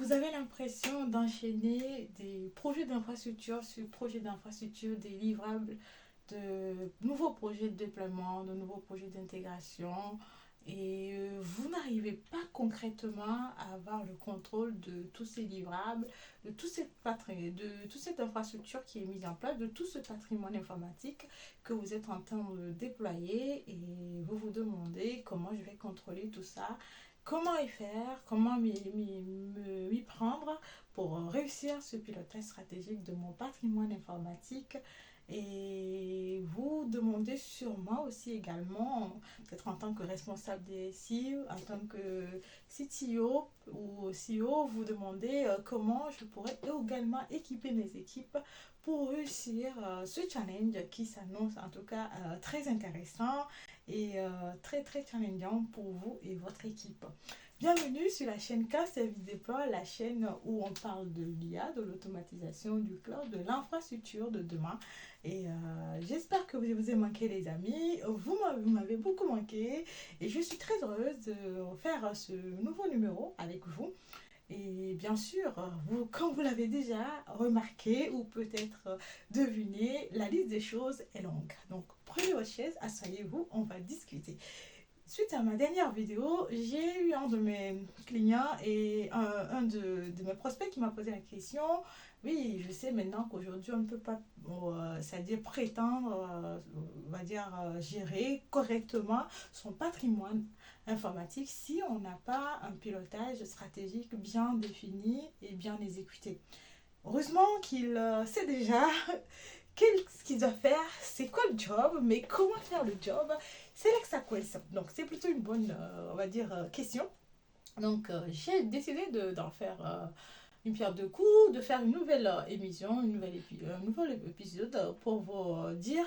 vous avez l'impression d'enchaîner des projets d'infrastructure sur projets d'infrastructure, des livrables, de nouveaux projets de déploiement, de nouveaux projets d'intégration, et vous n'arrivez pas concrètement à avoir le contrôle de tous ces livrables, de toute cette infrastructure qui est mise en place, de tout ce patrimoine informatique que vous êtes en train de déployer, et vous vous demandez comment je vais contrôler tout ça, comment y faire, comment m'y prendre pour réussir ce pilotage stratégique de mon patrimoine informatique. Et vous demandez sûrement aussi également, peut-être en tant que responsable DSI, en tant que CTO ou CEO, vous demandez comment je pourrais également équiper mes équipes pour réussir ce challenge qui s'annonce en tout cas très intéressant et très très challengeant pour vous et votre équipe. Bienvenue sur la chaîne K-Service Deploy, la chaîne où on parle de l'IA, de l'automatisation, du cloud, de l'infrastructure de demain. Et j'espère que vous vous avez manqué les amis, vous m'avez beaucoup manqué et je suis très heureuse de faire ce nouveau numéro avec vous. Et bien sûr, vous, comme vous l'avez déjà remarqué ou peut-être deviné, la liste des choses est longue. Donc prenez votre chaise, asseyez-vous, on va discuter. Suite à ma dernière vidéo, j'ai eu un de mes clients et un de mes prospects qui m'a posé la question. Oui, je sais maintenant qu'aujourd'hui, on ne peut pas, c'est-à-dire prétendre, on va dire, gérer correctement son patrimoine informatique si on n'a pas un pilotage stratégique bien défini et bien exécuté. Heureusement qu'il sait déjà qu'est-ce qu'il doit faire, c'est quoi le job, mais comment faire le job, c'est là que ça coince. Donc c'est plutôt une bonne, on va dire, question. Donc j'ai décidé d'en faire une pierre de coups, de faire une nouvelle émission, un nouvel épisode pour vous dire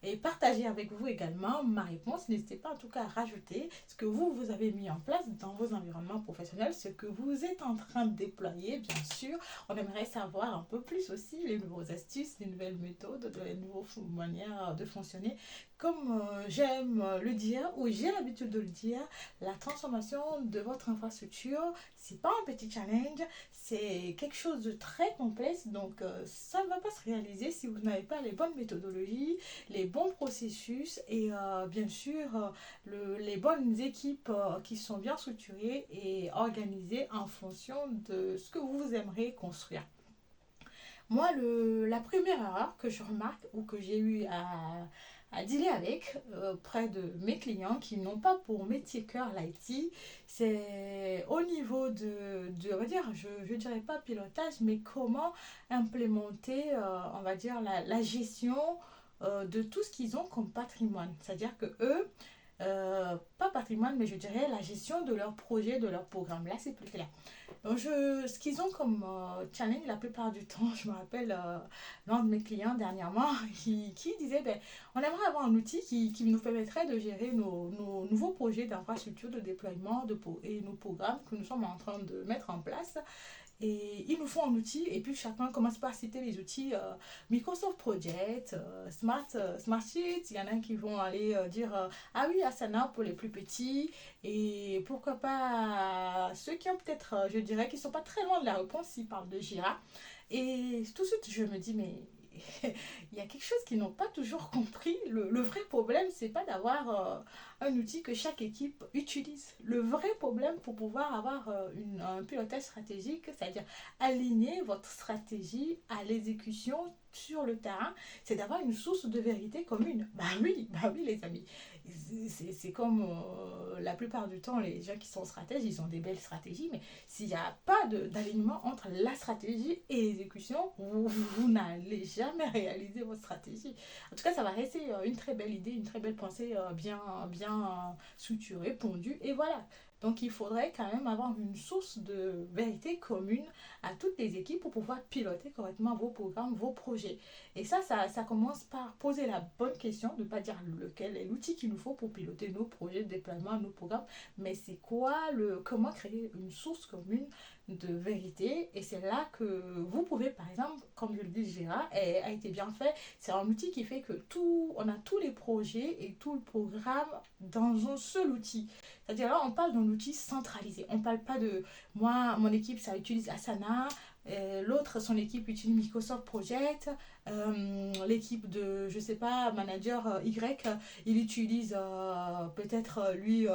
et partager avec vous également ma réponse. N'hésitez pas en tout cas à rajouter ce que vous avez mis en place dans vos environnements professionnels, ce que vous êtes en train de déployer, bien sûr. On aimerait savoir un peu plus aussi les nouvelles astuces, les nouvelles méthodes, les nouvelles manières de fonctionner. Comme j'aime le dire, ou j'ai l'habitude de le dire, la transformation de votre infrastructure, c'est pas un petit challenge, c'est quelque chose de très complexe. Donc ça ne va pas se réaliser si vous n'avez pas les bonnes méthodologies, les bons processus et bien sûr les bonnes équipes qui sont bien structurées et organisées en fonction de ce que vous aimeriez construire. Moi, la première erreur que je remarque ou que j'ai eu à dealer avec près de mes clients qui n'ont pas pour métier cœur l'IT, c'est au niveau on va dire, je dirais pas pilotage, mais comment implémenter, on va dire, la gestion de tout ce qu'ils ont comme patrimoine. C'est-à-dire que eux, pas patrimoine, mais je dirais la gestion de leur projet, de leur programme. Là, c'est plus clair. Donc, ce qu'ils ont comme challenge la plupart du temps, je me rappelle l'un de mes clients dernièrement qui disait ben, on aimerait avoir un outil qui nous permettrait de gérer nos nouveaux projets d'infrastructure, de déploiement et nos programmes que nous sommes en train de mettre en place. Et il nous faut un outil, et puis chacun commence par citer les outils Microsoft Project, Smart Sheet. Il y en a qui vont aller dire ah oui, Asana pour les plus petits, et pourquoi pas ceux qui ont peut-être, je dirais, qui sont pas très loin de la réponse s'ils parlent de Jira. Et tout de suite, je me dis, mais il y a quelque chose qu'ils n'ont pas toujours compris. Le vrai problème, c'est pas d'avoir un outil que chaque équipe utilise. Le vrai problème pour pouvoir avoir un pilotage stratégique, c'est-à-dire aligner votre stratégie à l'exécution sur le terrain, c'est d'avoir une source de vérité commune. Bah oui les amis. C'est comme la plupart du temps, les gens qui sont stratèges, ils ont des belles stratégies, mais s'il n'y a pas d'alignement entre la stratégie et l'exécution, vous n'allez jamais réaliser votre stratégie. En tout cas, ça va rester une très belle idée, une très belle pensée bien structurée, pondue, et voilà. Donc il faudrait quand même avoir une source de vérité commune à toutes les équipes pour pouvoir piloter correctement vos programmes, vos projets. Et ça commence par poser la bonne question, de ne pas dire lequel est l'outil qu'il nous faut pour piloter nos projets de déploiement, nos programmes, mais c'est quoi comment créer une source commune de vérité. Et c'est là que vous pouvez, par exemple, comme je le dis, Jira a été bien fait. C'est un outil qui fait que on a tous les projets et tout le programme dans un seul outil. C'est-à-dire là, on parle d'un outil centralisé. On ne parle pas de moi, mon équipe, ça utilise Asana, l'autre, son équipe utilise Microsoft Project, l'équipe de, je sais pas, manager Y, il utilise peut-être lui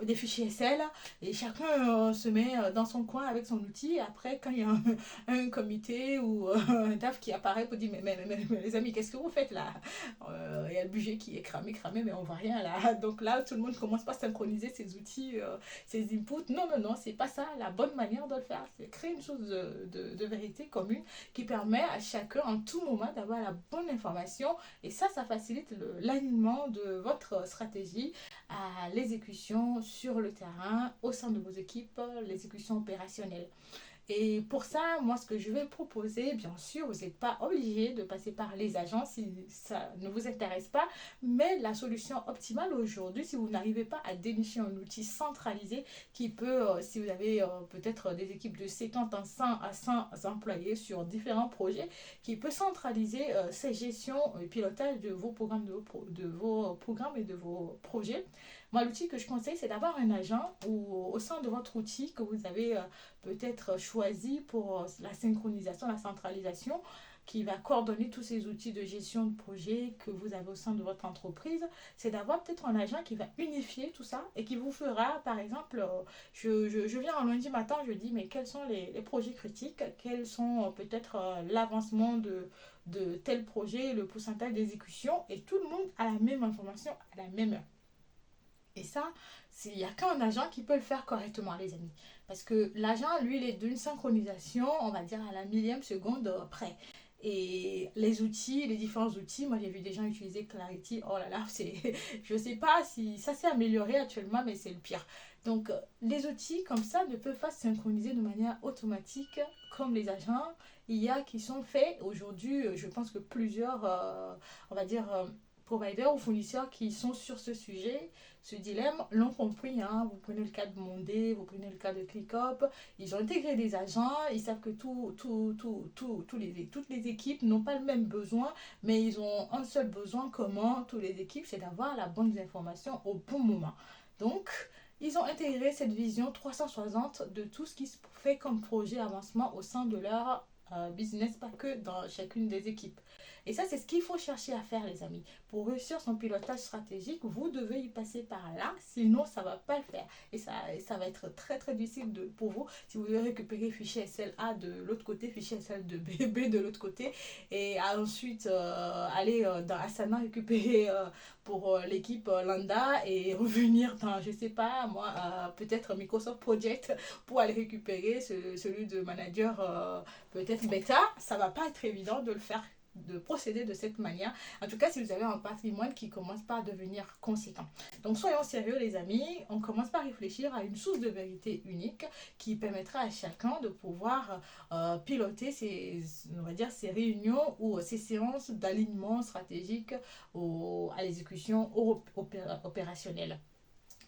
des fichiers Excel et chacun se met dans son coin avec son outil. Et après, quand il y a un comité ou un DAF qui apparaît pour dire mais les amis, qu'est-ce que vous faites là? Il y a le budget qui est cramé, mais on voit rien là. Donc là, tout le monde commence pas à synchroniser ses outils, ses inputs. Non, non, non, c'est pas ça. La bonne manière de le faire, c'est créer une chose de vérité commune qui permet à chacun en tout moment d'avoir la bonne information. Et ça facilite l'alignement de votre stratégie à l'exécution sur le terrain, au sein de vos équipes, l'exécution opérationnelle. Et pour ça, moi, ce que je vais proposer, bien sûr, vous n'êtes pas obligé de passer par les agences si ça ne vous intéresse pas, mais la solution optimale aujourd'hui, si vous n'arrivez pas à dénicher un outil centralisé qui peut, si vous avez peut-être des équipes de 50 à 100 employés sur différents projets, qui peut centraliser ces gestions et pilotage de vos programmes, de vos programmes et de vos projets. Moi, l'outil que je conseille, c'est d'avoir un agent ou au sein de votre outil que vous avez peut-être choisi pour la synchronisation, la centralisation, qui va coordonner tous ces outils de gestion de projet que vous avez au sein de votre entreprise. C'est d'avoir peut-être un agent qui va unifier tout ça et qui vous fera, par exemple, je viens un lundi matin, je dis, mais quels sont les projets critiques, quels sont peut-être l'avancement de tel projet, le pourcentage d'exécution, et tout le monde a la même information à la même heure. Et ça, il n'y a qu'un agent qui peut le faire correctement, les amis. Parce que l'agent, lui, il est d'une synchronisation, on va dire, à la millième seconde près. Et les outils, les différents outils, moi j'ai vu des gens utiliser Clarity, oh là là, je sais pas si ça s'est amélioré actuellement, mais c'est le pire. Donc les outils comme ça ne peuvent pas se synchroniser de manière automatique comme les agents. Il y a qui sont faits aujourd'hui, je pense que plusieurs, on va dire, providers ou fournisseurs qui sont sur ce sujet, ce dilemme, l'ont compris. Hein. Vous prenez le cas de Mondé, vous prenez le cas de ClickUp, ils ont intégré des agents, ils savent que toutes les équipes n'ont pas le même besoin, mais ils ont un seul besoin commun, toutes les équipes, c'est d'avoir la bonne information au bon moment. Donc, ils ont intégré cette vision 360 de tout ce qui se fait comme projet avancement au sein de leur business, pas que dans chacune des équipes. Et ça, c'est ce qu'il faut chercher à faire, les amis. Pour réussir son pilotage stratégique, vous devez y passer par là, sinon ça ne va pas le faire. Et ça va être très très difficile pour vous si vous devez récupérer fichier SLA de l'autre côté, fichier SL de B de l'autre côté, et ensuite aller dans Asana récupérer pour l'équipe Lambda et revenir dans, je sais pas, moi, peut-être Microsoft Project pour aller récupérer celui de manager peut-être bêta. Ça va pas être évident de le faire, de procéder de cette manière. En tout cas, si vous avez un patrimoine qui commence par devenir conséquent. Donc, soyons sérieux, les amis. On commence par réfléchir à une source de vérité unique qui permettra à chacun de pouvoir piloter on va dire, ces réunions ou ces séances d'alignement stratégique à l'exécution opérationnelle.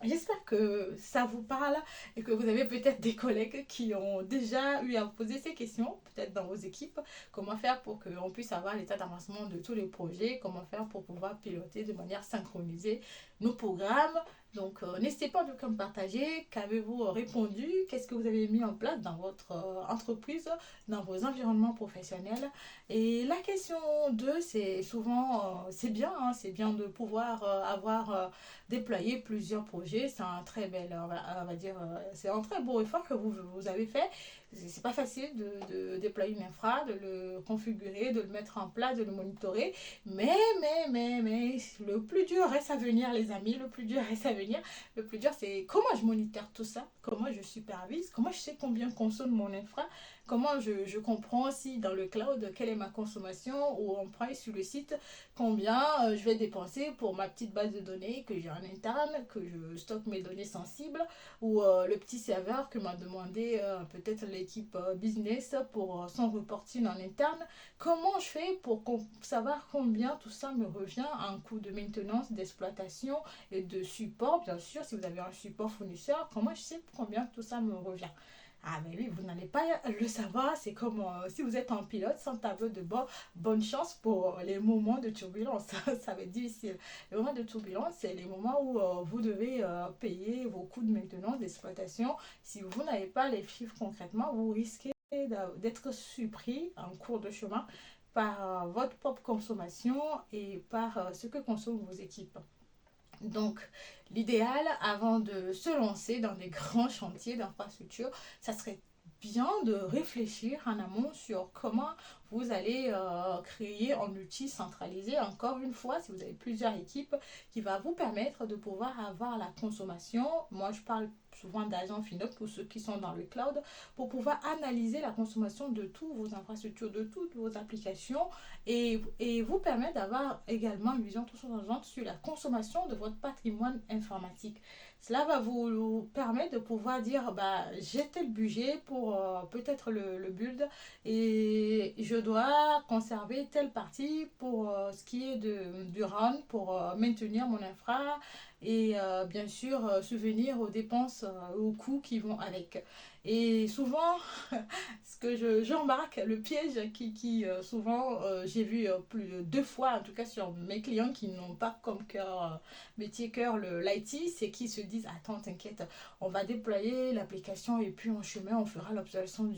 J'espère que ça vous parle et que vous avez peut-être des collègues qui ont déjà eu à vous poser ces questions, peut-être dans vos équipes. Comment faire pour qu'on puisse avoir l'état d'avancement de tous les projets, comment faire pour pouvoir piloter de manière synchronisée nos programmes. Donc, n'hésitez pas à me partager. Qu'avez-vous répondu? Qu'est-ce que vous avez mis en place dans votre entreprise, dans vos environnements professionnels? Et la question 2, c'est souvent, c'est bien, hein, c'est bien de pouvoir avoir déployé plusieurs projets. C'est un très bel, on va dire, c'est un très beau effort que vous avez fait. C'est pas facile de déployer une infra, de le configurer, de le mettre en place, de le monitorer. Mais, le plus dur reste à venir, les amis. Le plus dur reste à venir. Le plus dur, c'est comment je moniteur tout ça, comment je supervise, comment je sais combien consomme mon infra, comment je comprends si dans le cloud, quelle est ma consommation, ou on prend sur le site, combien je vais dépenser pour ma petite base de données que j'ai en interne, que je stocke mes données sensibles, ou le petit serveur que m'a demandé peut-être l'équipe business pour son reporting en interne. Comment je fais pour savoir combien tout ça me revient en coût de maintenance, d'exploitation et de support, bien sûr, si vous avez un support fournisseur, comment je sais combien tout ça me revient. Ah mais oui, vous n'allez pas le savoir, c'est comme si vous êtes un pilote sans tableau de bord, bonne chance pour les moments de turbulence, ça va être difficile. Les moments de turbulence, c'est les moments où vous devez payer vos coûts de maintenance, d'exploitation. Si vous n'avez pas les chiffres concrètement, vous risquez d'être surpris en cours de chemin par votre propre consommation et par ce que consomment vos équipes. Donc, l'idéal, avant de se lancer dans des grands chantiers d'infrastructure, ça serait bien de réfléchir en amont sur comment vous allez créer un outil centralisé, encore une fois, si vous avez plusieurs équipes, qui va vous permettre de pouvoir avoir la consommation. Moi, je parle souvent d'agents finaux pour ceux qui sont dans le cloud, pour pouvoir analyser la consommation de toutes vos infrastructures, de toutes vos applications et vous permettre d'avoir également une vision tout sur la consommation de votre patrimoine informatique. Cela va vous permettre de pouvoir dire, bah, j'ai tel budget pour peut-être le build et je dois conserver telle partie pour ce qui est du run, pour maintenir mon infra et bien sûr subvenir aux dépenses, aux coûts qui vont avec. Et souvent, ce que je remarque, le piège qui souvent j'ai vu plus de 2 fois, en tout cas sur mes clients qui n'ont pas comme cœur, métier cœur l'IT, c'est qu'ils se disent, attends, t'inquiète, on va déployer l'application et puis en chemin, on fera l'obsolescence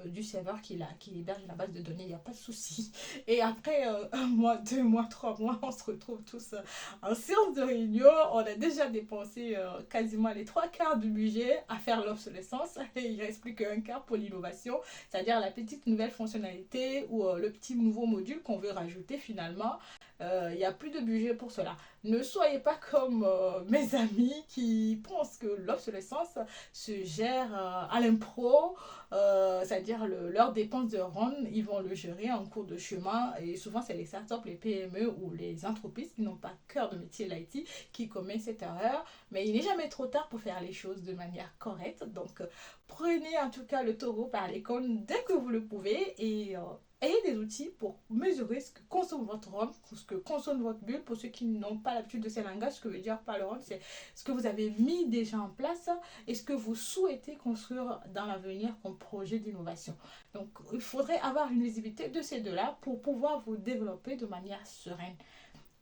du serveur qui héberge la base de données, il n'y a pas de souci. Et après 1 mois, 2 mois, 3 mois, on se retrouve tous en séance de réunion, on a déjà dépensé quasiment les 3 quarts du budget à faire l'obsolescence et il ne reste plus qu'un quart pour l'innovation, c'est-à-dire la petite nouvelle fonctionnalité ou le petit nouveau module qu'on veut rajouter finalement. Il n'y a plus de budget pour cela. Ne soyez pas comme mes amis qui pensent que l'obsolescence se gère à l'impro, c'est-à-dire leurs dépenses de run, ils vont le gérer en cours de chemin. Et souvent, c'est les startups, les PME ou les entreprises qui n'ont pas cœur de métier l'IT qui commettent cette erreur. Mais il n'est jamais trop tard pour faire les choses de manière correcte. Donc, prenez en tout cas le taureau par les cornes dès que vous le pouvez et ayez des outils pour mesurer ce que consomme votre ROM, ce que consomme votre bulle. Pour ceux qui n'ont pas l'habitude de ces langages, ce que veut dire par le ROM, c'est ce que vous avez mis déjà en place et ce que vous souhaitez construire dans l'avenir comme projet d'innovation. Donc, il faudrait avoir une visibilité de ces deux-là pour pouvoir vous développer de manière sereine.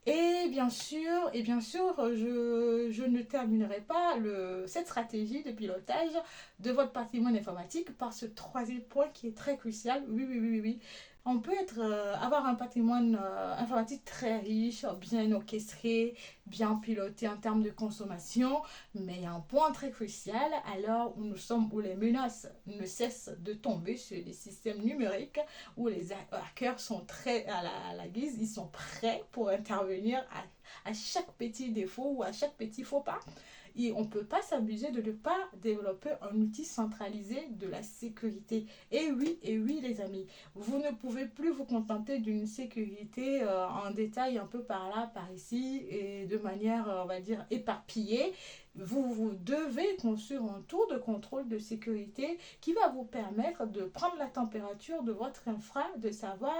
Et bien sûr, je ne terminerai pas cette stratégie de pilotage de votre patrimoine informatique par ce troisième point qui est très crucial. Oui, oui, oui, oui, oui. On peut avoir un patrimoine informatique très riche, bien orchestré, bien piloté en termes de consommation, mais il y a un point très crucial à l'heure où nous sommes, où les menaces ne cessent de tomber sur les systèmes numériques, où les hackers sont très à la guise, ils sont prêts pour intervenir à chaque petit défaut ou à chaque petit faux pas. Et on ne peut pas s'abuser de ne pas développer un outil centralisé de la sécurité. Et oui les amis, vous ne pouvez plus vous contenter d'une sécurité en détail un peu par là, par ici, et de manière, on va dire, éparpillée. Vous devez construire un tour de contrôle de sécurité qui va vous permettre de prendre la température de votre infra, de savoir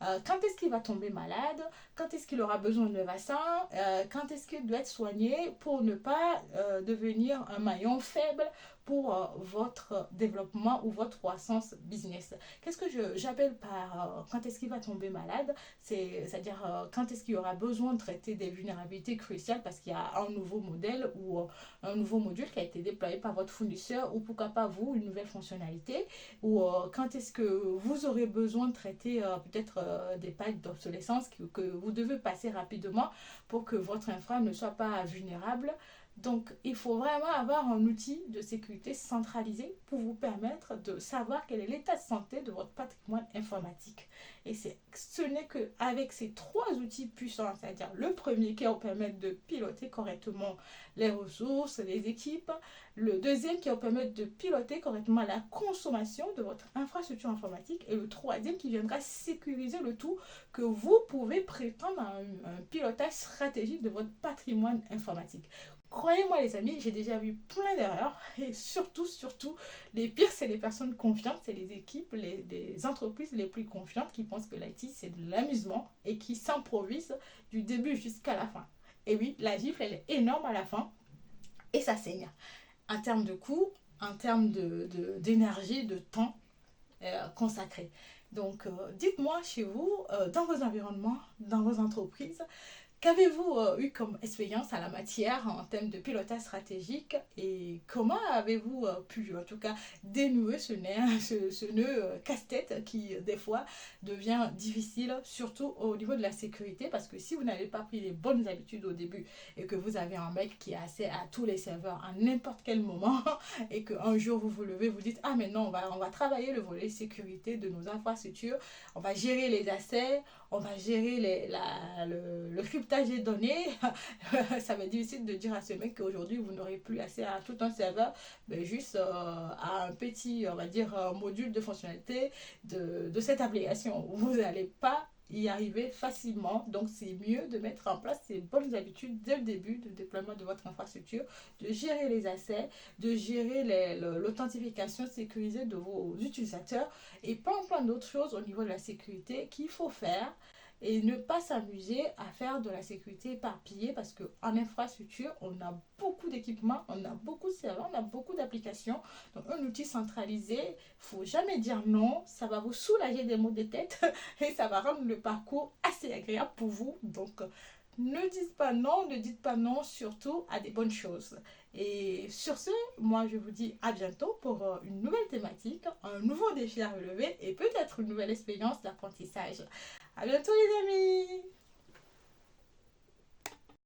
quand est-ce qu'il va tomber malade, quand est-ce qu'il aura besoin de vaccin, quand est-ce qu'il doit être soigné pour ne pas devenir un maillon faible pour votre développement ou votre croissance business. Qu'est-ce que j'appelle par quand est-ce qu'il va tomber malade? C'est-à-dire quand est-ce qu'il y aura besoin de traiter des vulnérabilités cruciales parce qu'il y a un nouveau modèle ou un nouveau module qui a été déployé par votre fournisseur ou pourquoi pas vous, une nouvelle fonctionnalité ou quand est-ce que vous aurez besoin de traiter peut-être des packs d'obsolescence que vous devez passer rapidement pour que votre infra ne soit pas vulnérable. Donc, il faut vraiment avoir un outil de sécurité centralisé pour vous permettre de savoir quel est l'état de santé de votre patrimoine informatique. Et ce n'est qu'avec ces 3 outils puissants, c'est-à-dire le premier qui va vous permettre de piloter correctement les ressources, les équipes, le deuxième qui va vous permettre de piloter correctement la consommation de votre infrastructure informatique et le troisième qui viendra sécuriser le tout que vous pouvez prétendre à un pilotage stratégique de votre patrimoine informatique. Croyez-moi les amis, j'ai déjà vu plein d'erreurs et surtout, les pires c'est les personnes confiantes, c'est les équipes, les entreprises les plus confiantes qui pensent que l'IT c'est de l'amusement et qui s'improvisent du début jusqu'à la fin. Et oui, la gifle elle est énorme à la fin et ça saigne. En termes de coûts, en termes d'énergie, de temps consacré. Donc, dites-moi chez vous, dans vos environnements, dans vos entreprises, qu'avez-vous eu comme expérience à la matière en termes de pilotage stratégique et comment avez-vous pu, en tout cas, dénouer ce nœud casse-tête qui, des fois, devient difficile, surtout au niveau de la sécurité, parce que si vous n'avez pas pris les bonnes habitudes au début et que vous avez un mec qui a accès à tous les serveurs à n'importe quel moment et qu'un jour vous vous levez, vous dites, ah mais non, on va travailler le volet sécurité de nos infrastructures, on va gérer les accès, on va gérer le cryptage des données. Ça va être difficile de dire à ce mec qu'aujourd'hui, vous n'aurez plus accès à tout un serveur, mais juste à un petit, on va dire, module de fonctionnalité de cette application. Vous n'allez pas y arriver facilement. Donc, c'est mieux de mettre en place ces bonnes habitudes dès le début du déploiement de votre infrastructure, de gérer les accès, de gérer l'authentification sécurisée de vos utilisateurs et plein d'autres choses au niveau de la sécurité qu'il faut faire et ne pas s'amuser à faire de la sécurité éparpillée parce qu'en infrastructure, on a beaucoup d'équipements, on a beaucoup de serveurs, on a beaucoup d'applications. Donc, un outil centralisé, il ne faut jamais dire non, ça va vous soulager des maux de tête et ça va rendre le parcours assez agréable pour vous. Donc, ne dites pas non surtout à des bonnes choses. Et sur ce, moi je vous dis à bientôt pour une nouvelle thématique, un nouveau défi à relever et peut-être une nouvelle expérience d'apprentissage. À bientôt les amis!